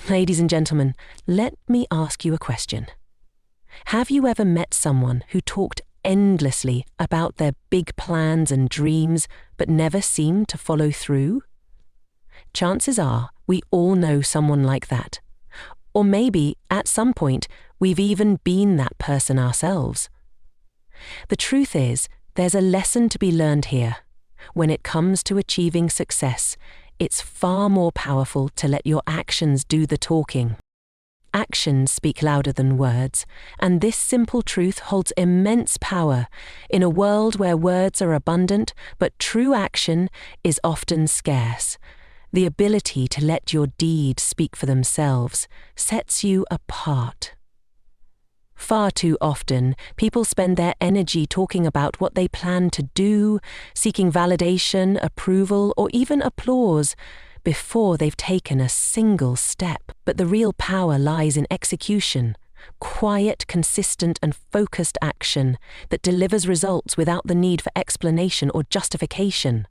Ladies and gentlemen, let me ask you a question. Have you ever met someone who talked endlessly about their big plans and dreams, but never seemed to follow through? Chances are we all know someone like that. Or maybe, at some point, we've even been that person ourselves. The truth is, there's a lesson to be learned here. When it comes to achieving success, it's far more powerful to let your actions do the talking. Actions speak louder than words, and this simple truth holds immense power in a world where words are abundant, but true action is often scarce. The ability to let your deeds speak for themselves sets you apart. Far too often, people spend their energy talking about what they plan to do, seeking validation, approval, or even applause before they've taken a single step. But the real power lies in execution, quiet, consistent, and focused action that delivers results without the need for explanation or justification.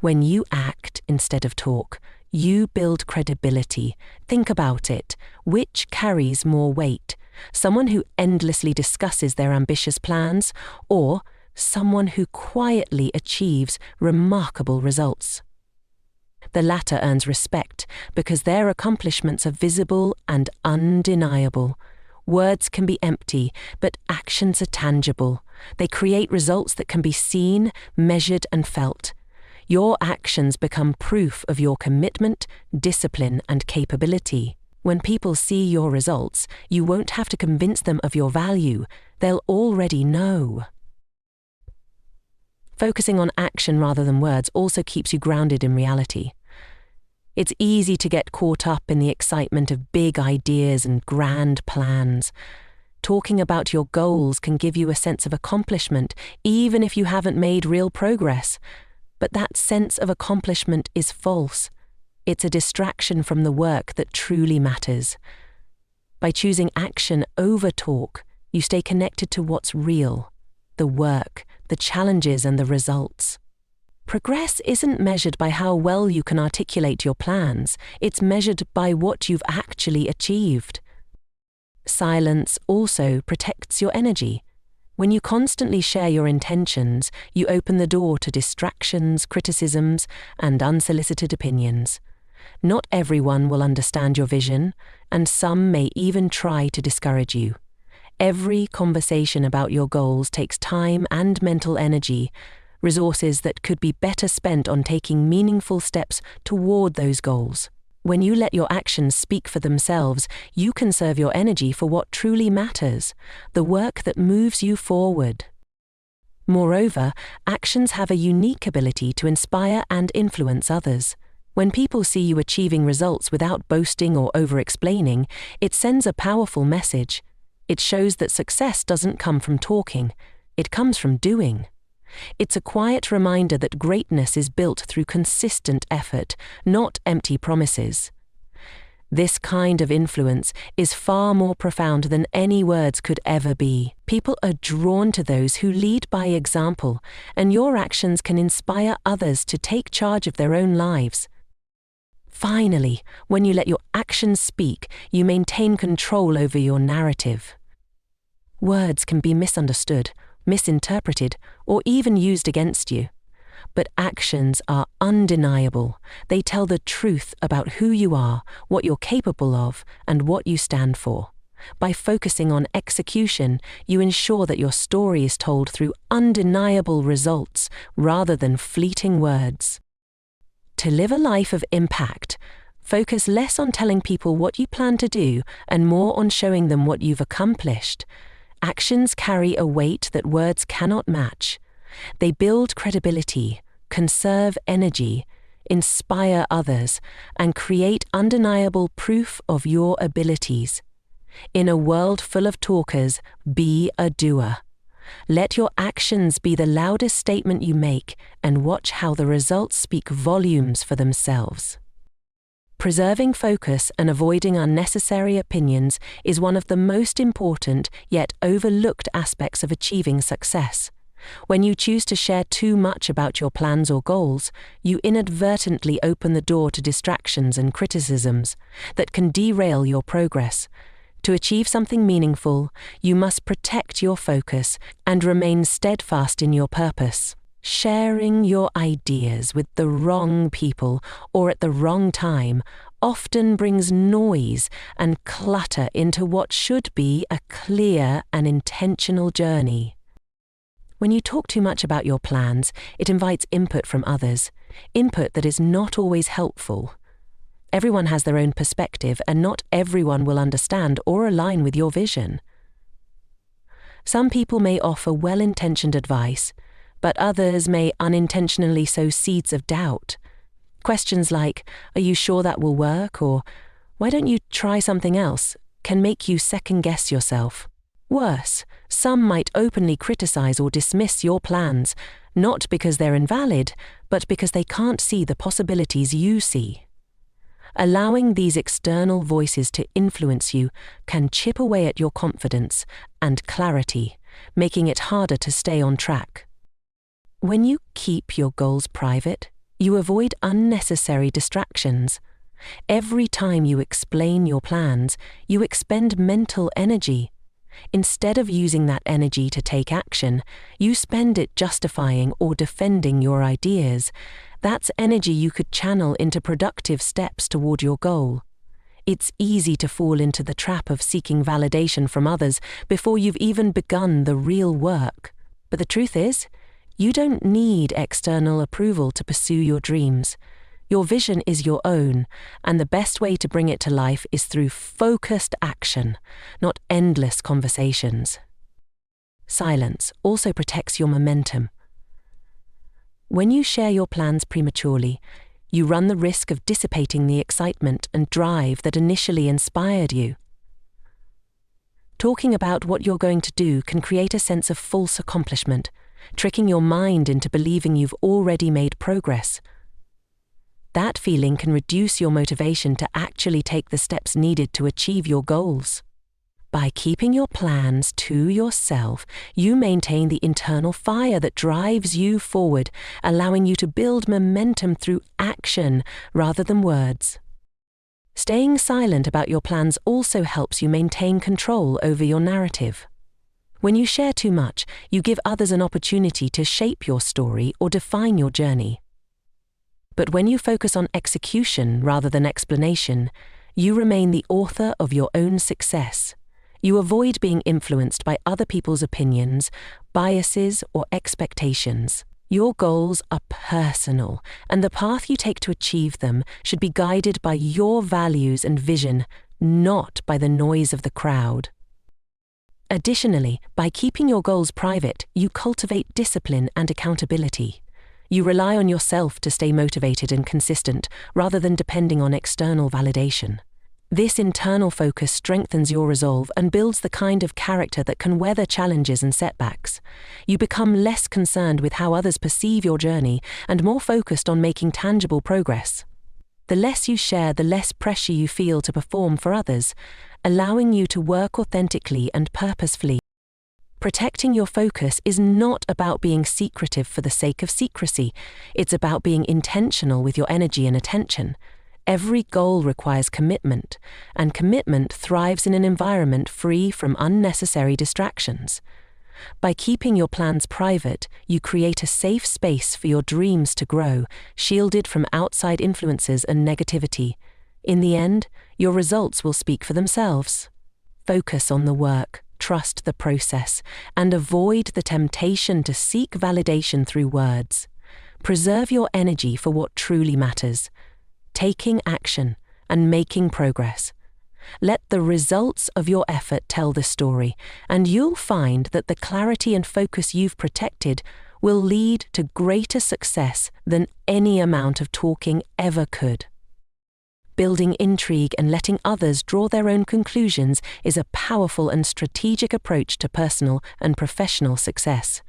When you act instead of talk, you build credibility. Think about it. Which carries more weight? Someone who endlessly discusses their ambitious plans, or someone who quietly achieves remarkable results? The latter earns respect because their accomplishments are visible and undeniable. Words can be empty, but actions are tangible. They create results that can be seen, measured, and felt. Your actions become proof of your commitment, discipline, and capability. When people see your results, you won't have to convince them of your value. They'll already know. Focusing on action rather than words also keeps you grounded in reality. It's easy to get caught up in the excitement of big ideas and grand plans. Talking about your goals can give you a sense of accomplishment, even if you haven't made real progress. But that sense of accomplishment is false. It's a distraction from the work that truly matters. By choosing action over talk, you stay connected to what's real, the work, the challenges, and the results. Progress isn't measured by how well you can articulate your plans, it's measured by what you've actually achieved. Silence also protects your energy. When you constantly share your intentions, you open the door to distractions, criticisms, and unsolicited opinions. Not everyone will understand your vision, and some may even try to discourage you. Every conversation about your goals takes time and mental energy, resources that could be better spent on taking meaningful steps toward those goals. When you let your actions speak for themselves, you conserve your energy for what truly matters, the work that moves you forward. Moreover, actions have a unique ability to inspire and influence others. When people see you achieving results without boasting or over-explaining, it sends a powerful message. It shows that success doesn't come from talking, it comes from doing. It's a quiet reminder that greatness is built through consistent effort, not empty promises. This kind of influence is far more profound than any words could ever be. People are drawn to those who lead by example, and your actions can inspire others to take charge of their own lives. Finally, when you let your actions speak, you maintain control over your narrative. Words can be misunderstood, misinterpreted, or even used against you. But actions are undeniable. They tell the truth about who you are, what you're capable of, and what you stand for. By focusing on execution, you ensure that your story is told through undeniable results rather than fleeting words. To live a life of impact, focus less on telling people what you plan to do and more on showing them what you've accomplished. Actions carry a weight that words cannot match. They build credibility, conserve energy, inspire others, and create undeniable proof of your abilities. In a world full of talkers, be a doer. Let your actions be the loudest statement you make, and watch how the results speak volumes for themselves. Preserving focus and avoiding unnecessary opinions is one of the most important yet overlooked aspects of achieving success. When you choose to share too much about your plans or goals, you inadvertently open the door to distractions and criticisms that can derail your progress. To achieve something meaningful, you must protect your focus and remain steadfast in your purpose. Sharing your ideas with the wrong people or at the wrong time often brings noise and clutter into what should be a clear and intentional journey. When you talk too much about your plans, it invites input from others, input that is not always helpful. Everyone has their own perspective, and not everyone will understand or align with your vision. Some people may offer well-intentioned advice, but others may unintentionally sow seeds of doubt. Questions like, "Are you sure that will work?" or "Why don't you try something else?" can make you second-guess yourself. Worse, some might openly criticize or dismiss your plans, not because they're invalid, but because they can't see the possibilities you see. Allowing these external voices to influence you can chip away at your confidence and clarity, making it harder to stay on track. When you keep your goals private, you avoid unnecessary distractions. Every time you explain your plans, you expend mental energy. Instead of using that energy to take action, you spend it justifying or defending your ideas. That's energy you could channel into productive steps toward your goal. It's easy to fall into the trap of seeking validation from others before you've even begun the real work. But the truth is, you don't need external approval to pursue your dreams. Your vision is your own, and the best way to bring it to life is through focused action, not endless conversations. Silence also protects your momentum. When you share your plans prematurely, you run the risk of dissipating the excitement and drive that initially inspired you. Talking about what you're going to do can create a sense of false accomplishment, tricking your mind into believing you've already made progress. That feeling can reduce your motivation to actually take the steps needed to achieve your goals. By keeping your plans to yourself, you maintain the internal fire that drives you forward, allowing you to build momentum through action rather than words. Staying silent about your plans also helps you maintain control over your narrative. When you share too much, you give others an opportunity to shape your story or define your journey. But when you focus on execution rather than explanation, you remain the author of your own success. You avoid being influenced by other people's opinions, biases, or expectations. Your goals are personal, and the path you take to achieve them should be guided by your values and vision, not by the noise of the crowd. Additionally, by keeping your goals private, you cultivate discipline and accountability. You rely on yourself to stay motivated and consistent, rather than depending on external validation. This internal focus strengthens your resolve and builds the kind of character that can weather challenges and setbacks. You become less concerned with how others perceive your journey and more focused on making tangible progress. The less you share, the less pressure you feel to perform for others, allowing you to work authentically and purposefully. Protecting your focus is not about being secretive for the sake of secrecy. It's about being intentional with your energy and attention. Every goal requires commitment, and commitment thrives in an environment free from unnecessary distractions. By keeping your plans private, you create a safe space for your dreams to grow, shielded from outside influences and negativity. In the end, your results will speak for themselves. Focus on the work, trust the process, and avoid the temptation to seek validation through words. Preserve your energy for what truly matters, taking action and making progress. Let the results of your effort tell the story, and you'll find that the clarity and focus you've protected will lead to greater success than any amount of talking ever could. Building intrigue and letting others draw their own conclusions is a powerful and strategic approach to personal and professional success.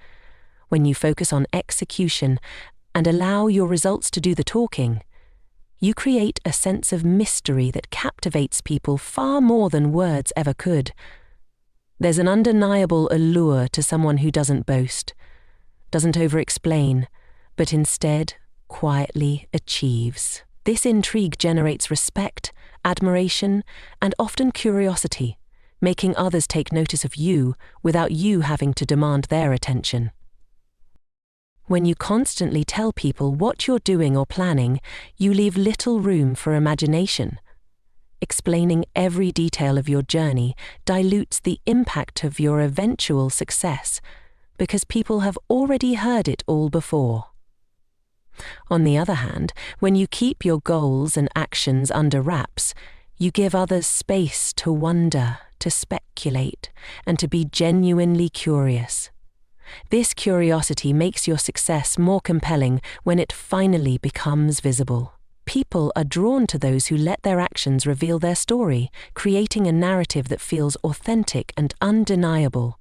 When you focus on execution and allow your results to do the talking, you create a sense of mystery that captivates people far more than words ever could. There's an undeniable allure to someone who doesn't boast, doesn't over-explain, but instead quietly achieves. This intrigue generates respect, admiration, and often curiosity, making others take notice of you without you having to demand their attention. When you constantly tell people what you're doing or planning, you leave little room for imagination. Explaining every detail of your journey dilutes the impact of your eventual success because people have already heard it all before. On the other hand, when you keep your goals and actions under wraps, you give others space to wonder, to speculate, and to be genuinely curious. This curiosity makes your success more compelling when it finally becomes visible. People are drawn to those who let their actions reveal their story, creating a narrative that feels authentic and undeniable.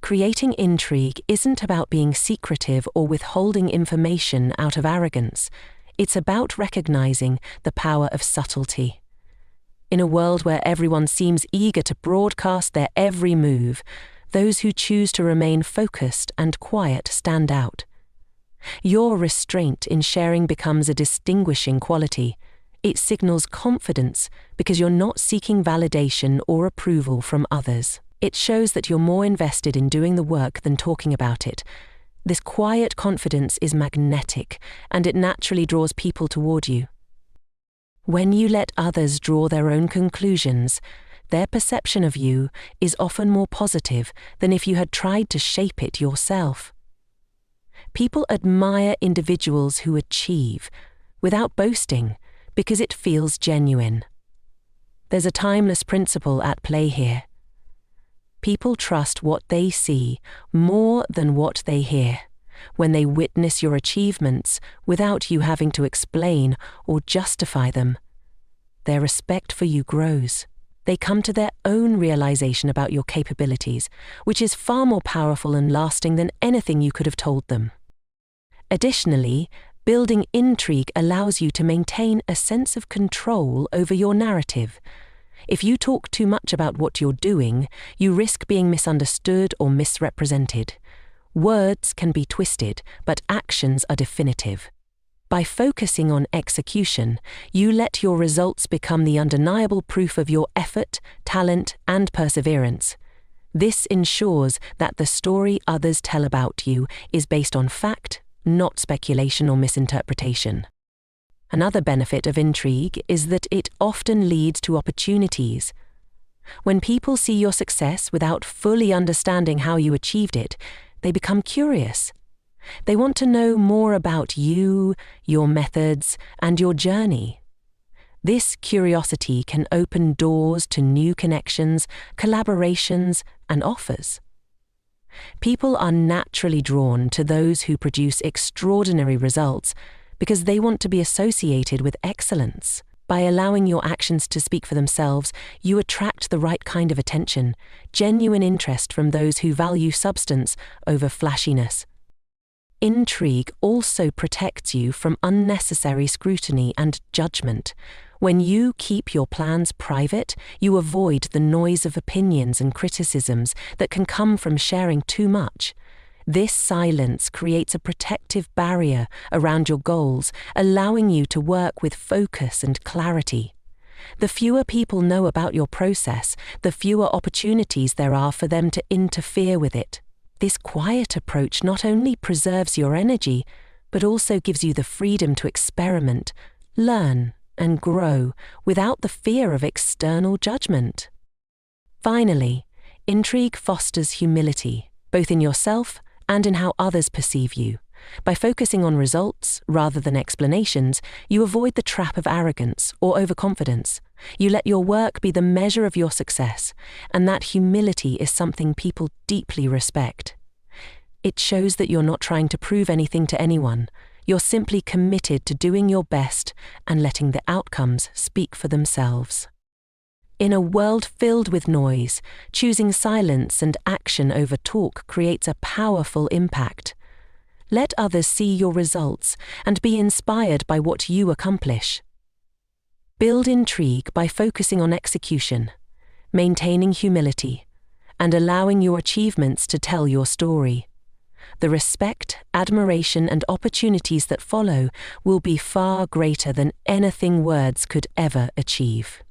Creating intrigue isn't about being secretive or withholding information out of arrogance. It's about recognizing the power of subtlety. In a world where everyone seems eager to broadcast their every move, those who choose to remain focused and quiet stand out. Your restraint in sharing becomes a distinguishing quality. It signals confidence because you're not seeking validation or approval from others. It shows that you're more invested in doing the work than talking about it. This quiet confidence is magnetic, and it naturally draws people toward you. When you let others draw their own conclusions, their perception of you is often more positive than if you had tried to shape it yourself. People admire individuals who achieve, without boasting, because it feels genuine. There's a timeless principle at play here. People trust what they see more than what they hear when they witness your achievements without you having to explain or justify them. Their respect for you grows. They come to their own realization about your capabilities, which is far more powerful and lasting than anything you could have told them. Additionally, building intrigue allows you to maintain a sense of control over your narrative. If you talk too much about what you're doing, you risk being misunderstood or misrepresented. Words can be twisted, but actions are definitive. By focusing on execution, you let your results become the undeniable proof of your effort, talent, and perseverance. This ensures that the story others tell about you is based on fact, not speculation or misinterpretation. Another benefit of intrigue is that it often leads to opportunities. When people see your success without fully understanding how you achieved it, they become curious. They want to know more about you, your methods, and your journey. This curiosity can open doors to new connections, collaborations, and offers. People are naturally drawn to those who produce extraordinary results because they want to be associated with excellence. By allowing your actions to speak for themselves, you attract the right kind of attention, genuine interest from those who value substance over flashiness. Intrigue also protects you from unnecessary scrutiny and judgment. When you keep your plans private, you avoid the noise of opinions and criticisms that can come from sharing too much. This silence creates a protective barrier around your goals, allowing you to work with focus and clarity. The fewer people know about your process, the fewer opportunities there are for them to interfere with it. This quiet approach not only preserves your energy, but also gives you the freedom to experiment, learn, and grow without the fear of external judgment. Finally, intrigue fosters humility, both in yourself and in how others perceive you. By focusing on results rather than explanations, you avoid the trap of arrogance or overconfidence. You let your work be the measure of your success, and that humility is something people deeply respect. It shows that you're not trying to prove anything to anyone. You're simply committed to doing your best and letting the outcomes speak for themselves. In a world filled with noise, choosing silence and action over talk creates a powerful impact. Let others see your results and be inspired by what you accomplish. Build intrigue by focusing on execution, maintaining humility, and allowing your achievements to tell your story. the respect, admiration, and opportunities that follow will be far greater than anything words could ever achieve.